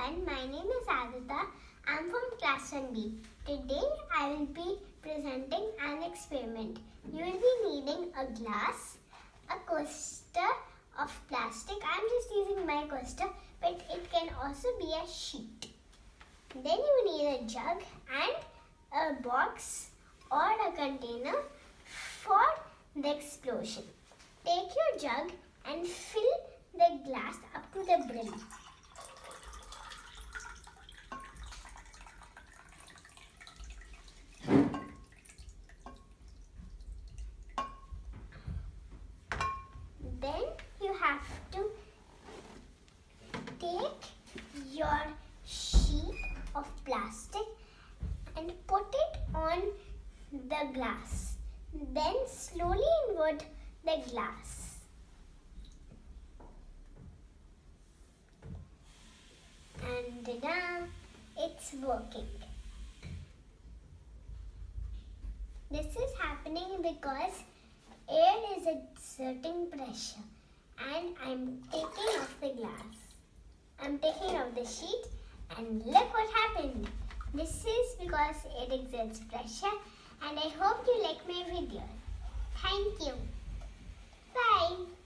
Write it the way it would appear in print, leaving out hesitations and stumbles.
everyone, my name is Adita. I am from class 1B. Today I will be presenting an experiment. You will be needing a glass, a coaster of plastic. I am just using my coaster, but it can also be a sheet. Then you need a jug and a box or a container for the explosion. Take your jug and fill the glass up to the brim. Then you have to take your sheet of plastic and put it on the glass. Then slowly invert the glass. And ta-da! It's working. This is happening because air is exerting pressure and I'm taking off the glass. I'm taking off the sheet and look what happened. This is because it exerts pressure and I hope you like my video. Thank you. Bye.